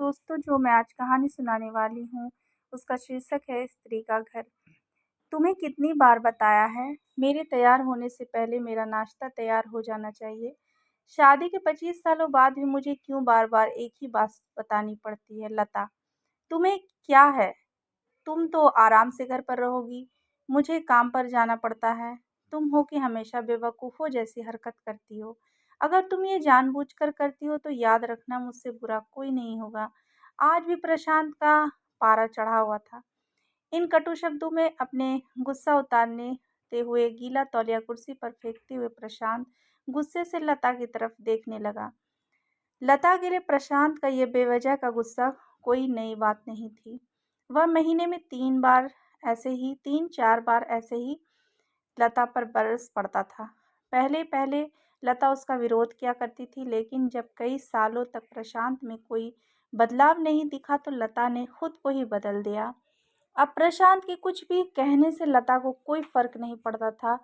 दोस्तों, जो मैं आज कहानी सुनाने वाली हूँ, उसका शीर्षक है स्त्री का घर। तुम्हें कितनी बार बताया है, मेरे तैयार होने से पहले मेरा नाश्ता तैयार हो जाना चाहिए। शादी के 25 सालों बाद भी मुझे क्यों बार-बार एक ही बात बतानी पड़ती है, लता? तुम्हें क्या है? तुम तो आराम से घर पर रहोगी, मुझे काम पर जाना पड़ता है। तुम हो कि हमेशा बेवकूफ़ों जैसी हरकत करती हो। अगर तुम ये जानबूझकर करती हो तो याद रखना मुझसे बुरा कोई नहीं होगा। आज भी प्रशांत का पारा चढ़ा हुआ था। इन कटु शब्दों में अपने गुस्सा उतारते हुए गीला तौलिया कुर्सी पर फेंकते हुए प्रशांत गुस्से से लता की तरफ देखने लगा। लता के लिए प्रशांत का ये बेवजह का गुस्सा कोई नई बात नहीं थी। वह महीने में 3 बार ऐसे ही लता पर बरस पड़ता था। पहले-पहले लता उसका विरोध किया करती थी, लेकिन जब कई सालों तक प्रशांत में कोई बदलाव नहीं दिखा तो लता ने खुद को ही बदल दिया। अब प्रशांत के कुछ भी कहने से लता को कोई फ़र्क नहीं पड़ता था।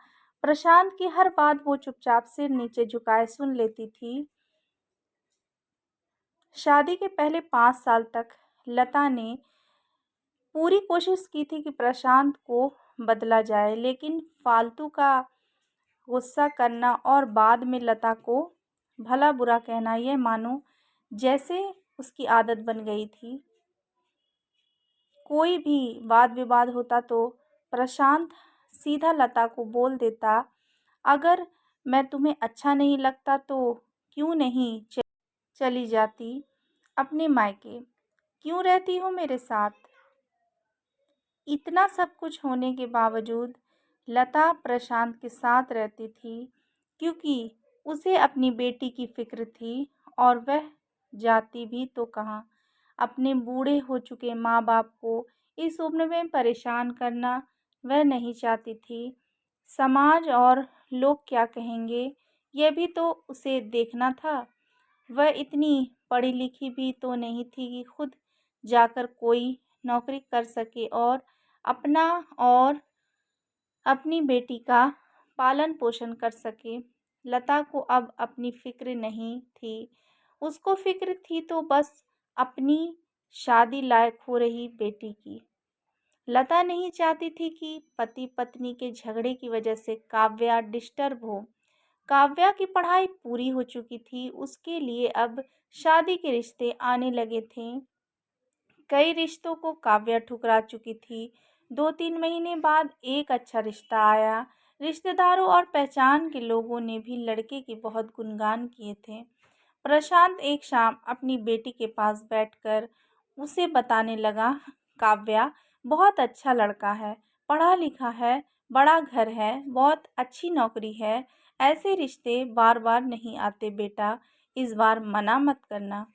प्रशांत की हर बात वो चुपचाप सिर नीचे झुकाए सुन लेती थी। शादी के पहले 5 साल तक लता ने पूरी कोशिश की थी कि प्रशांत को बदला जाए, लेकिन फालतू का गुस्सा करना और बाद में लता को भला-बुरा कहना ये मानो जैसे उसकी आदत बन गई थी। कोई भी वाद-विवाद होता तो प्रशांत सीधा लता को बोल देता, "अगर मैं तुम्हें अच्छा नहीं लगता तो क्यों नहीं चली जाती अपने मायके? क्यों रहती हो मेरे साथ?" इतना सब कुछ होने के बावजूद लता प्रशांत के साथ रहती थी क्योंकि उसे अपनी बेटी की फ़िक्र थी और वह जाती भी तो कहाँ। अपने बूढ़े हो चुके माँ-बाप को इस उम्र में परेशान करना वह नहीं चाहती थी। समाज और लोग क्या कहेंगे, यह भी तो उसे देखना था। वह इतनी पढ़ी-लिखी भी तो नहीं थी कि खुद जाकर कोई नौकरी कर सके और अपना और अपनी बेटी का पालन-पोषण कर सके। लता को अब अपनी फ़िक्र नहीं थी। उसको फ़िक्र थी तो बस अपनी शादी लायक हो रही बेटी की। लता नहीं चाहती थी कि पति-पत्नी के झगड़े की वजह से काव्या डिस्टर्ब हो। काव्या की पढ़ाई पूरी हो चुकी थी, उसके लिए अब शादी के रिश्ते आने लगे थे। कई रिश्तों को काव्या ठुकरा चुकी थी। 2-3 महीने बाद एक अच्छा रिश्ता आया। रिश्तेदारों और पहचान के लोगों ने भी लड़के के बहुत गुणगान किए थे। प्रशांत एक शाम अपनी बेटी के पास बैठकर उसे बताने लगा, "काव्या बहुत अच्छा लड़का है, पढ़ा लिखा है, बड़ा घर है, बहुत अच्छी नौकरी है। ऐसे रिश्ते बार-बार नहीं आते बेटा, इस बार मना मत करना।"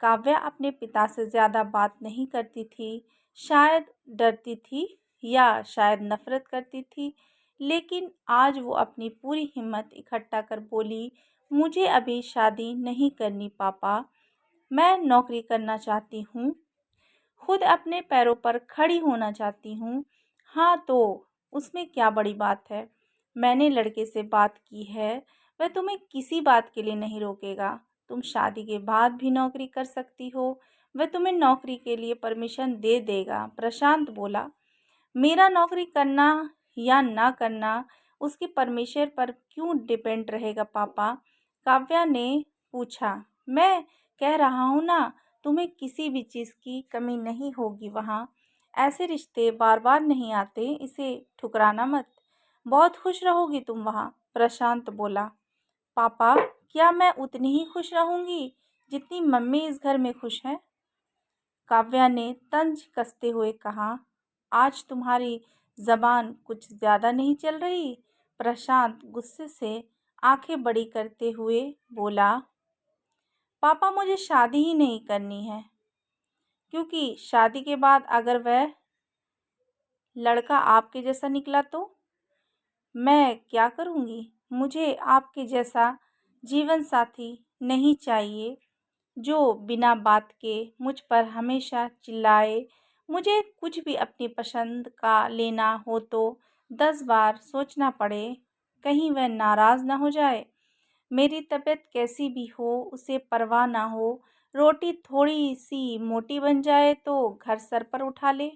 काव्या अपने पिता से ज़्यादा बात नहीं करती थी। शायद डरती थी या शायद नफ़रत करती थी, लेकिन आज वो अपनी पूरी हिम्मत इकट्ठा कर बोली, "मुझे अभी शादी नहीं करनी पापा। मैं नौकरी करना चाहती हूँ, खुद अपने पैरों पर खड़ी होना चाहती हूँ। हाँ, तो उसमें क्या बड़ी बात है? मैंने लड़के से बात की है, वह तुम्हें किसी बात के लिए नहीं रोकेगा। तुम शादी के बाद भी नौकरी कर सकती हो, वह तुम्हें नौकरी के लिए परमिशन दे देगा।" प्रशांत बोला, "मेरा नौकरी करना या ना करना उसके परमिशन पर क्यों डिपेंड रहेगा पापा?" काव्या ने पूछा, "मैं कह रहा हूँ ना, तुम्हें किसी भी चीज़ की कमी नहीं होगी वहाँ। ऐसे रिश्ते बार-बार नहीं आते, इसे ठुकराना मत। बहुत खुश रहोगी तुम वहाँ।" प्रशांत बोला, "पापा, क्या मैं उतनी ही खुश रहूँगी जितनी मम्मी इस घर में खुश हैं?" काव्या ने तंज कसते हुए कहा, "आज तुम्हारी ज़बान कुछ ज़्यादा नहीं चल रही?" प्रशांत गुस्से से आंखें बड़ी करते हुए बोला, "पापा, मुझे शादी ही नहीं करनी है, क्योंकि शादी के बाद अगर वह लड़का आपके जैसा निकला तो मैं क्या करूँगी? मुझे आपके जैसा जीवन साथी नहीं चाहिए जो बिना बात के मुझ पर हमेशा चिल्लाए। मुझे कुछ भी अपनी पसंद का लेना हो तो 10 बार सोचना पड़े, कहीं वह नाराज़ ना हो जाए। मेरी तबीयत कैसी भी हो, उसे परवाह ना हो। रोटी थोड़ी सी मोटी बन जाए तो घर सर पर उठा ले।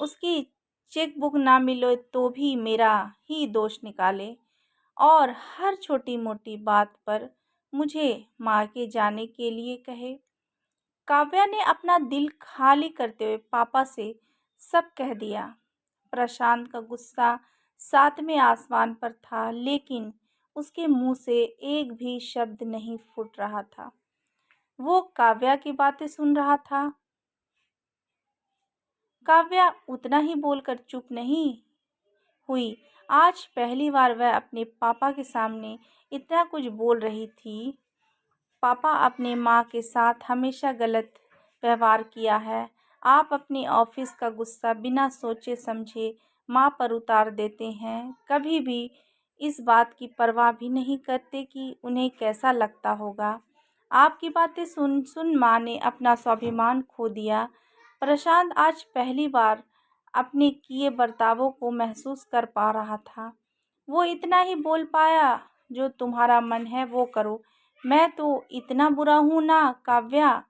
उसकी चेकबुक ना मिले तो भी मेरा ही दोष निकाले और हर छोटी मोटी बात पर मुझे मायके जाने के लिए कहे। काव्या ने अपना दिल खाली करते हुए पापा से सब कह दिया। प्रशांत का गुस्सा सातवें आसमान पर था, लेकिन उसके मुंह से एक भी शब्द नहीं फूट रहा था। वो काव्या की बातें सुन रहा था। काव्या उतना ही बोलकर चुप नहीं हुई। आज पहली बार वह अपने पापा के सामने इतना कुछ बोल रही थी। पापा, अपने माँ के साथ हमेशा गलत व्यवहार किया है। आप अपने ऑफिस का गुस्सा बिना सोचे समझे माँ पर उतार देते हैं। कभी भी इस बात की परवाह भी नहीं करते कि उन्हें कैसा लगता होगा। आपकी बातें सुन सुन माँ ने अपना स्वाभिमान खो दिया। प्रशांत आज पहली बार अपने किए बर्तावों को महसूस कर पा रहा था। वो इतना ही बोल पाया, जो तुम्हारा मन है वो करो। मैं तो इतना बुरा हूँ ना? काव्या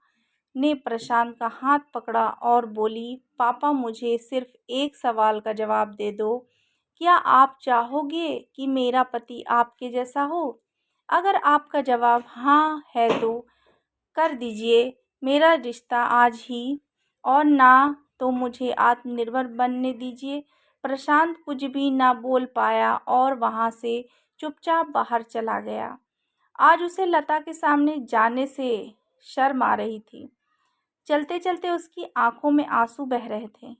ने प्रशांत का हाथ पकड़ा और बोली, पापा, मुझे सिर्फ एक सवाल का जवाब दे दो। क्या आप चाहोगे कि मेरा पति आपके जैसा हो? अगर आपका जवाब हाँ है तो कर दीजिए मेरा रिश्ता आज ही, और ना तो मुझे आत्मनिर्भर बनने दीजिए। प्रशांत कुछ भी ना बोल पाया और वहां से चुपचाप बाहर चला गया। आज उसे लता के सामने जाने से शर्म आ रही थी। चलते चलते उसकी आंखों में आंसू बह रहे थे।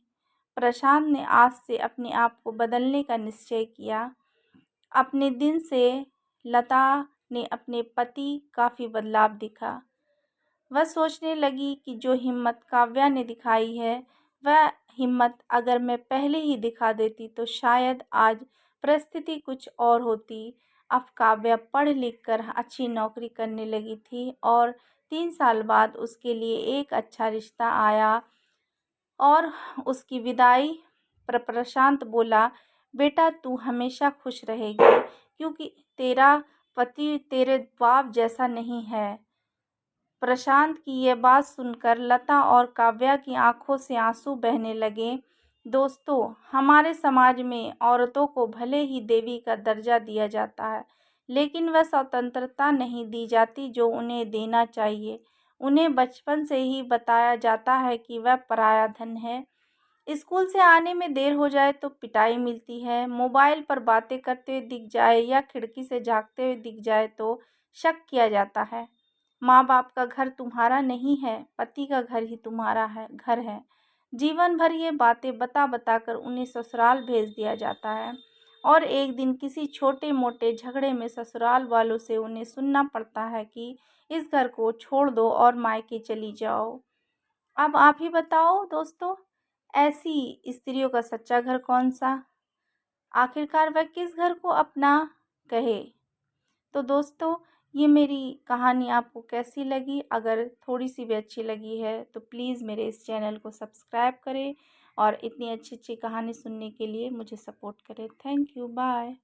प्रशांत ने आज से अपने आप को बदलने का निश्चय किया। अपने दिन से लता ने अपने पति काफ़ी बदलाव दिखा। वह सोचने लगी कि जो हिम्मत काव्या ने दिखाई है, वह हिम्मत अगर मैं पहले ही दिखा देती तो शायद आज परिस्थिति कुछ और होती। अब काव्या पढ़ लिख कर अच्छी नौकरी करने लगी थी और 3 साल बाद उसके लिए एक अच्छा रिश्ता आया और उसकी विदाई पर प्रशांत बोला, बेटा तू हमेशा खुश रहेगी, क्योंकि तेरा पति तेरे बाप जैसा नहीं है। प्रशांत की ये बात सुनकर लता और काव्या की आंखों से आंसू बहने लगे। दोस्तों, हमारे समाज में औरतों को भले ही देवी का दर्जा दिया जाता है, लेकिन वह स्वतंत्रता नहीं दी जाती जो उन्हें देना चाहिए। उन्हें बचपन से ही बताया जाता है कि वह पराया धन है। स्कूल से आने में देर हो जाए तो पिटाई मिलती है। मोबाइल पर बातें करते हुए दिख जाए या खिड़की से झांकते हुए दिख जाए तो शक किया जाता है। माँ बाप का घर तुम्हारा नहीं है, पति का घर ही तुम्हारा घर है। जीवन भर ये बातें बता बता कर उन्हें ससुराल भेज दिया जाता है और एक दिन किसी छोटे मोटे झगड़े में ससुराल वालों से उन्हें सुनना पड़ता है कि इस घर को छोड़ दो और मायके चली जाओ। अब आप ही बताओ दोस्तों, ऐसी स्त्रियों का सच्चा घर कौन सा? आखिरकार वह किस घर को अपना कहे? तो दोस्तों, ये मेरी कहानी आपको कैसी लगी? अगर थोड़ी-सी भी अच्छी लगी है तो प्लीज़ मेरे इस चैनल को सब्सक्राइब करें और इतनी अच्छी-अच्छी कहानी सुनने के लिए मुझे सपोर्ट करें। Thank you, bye.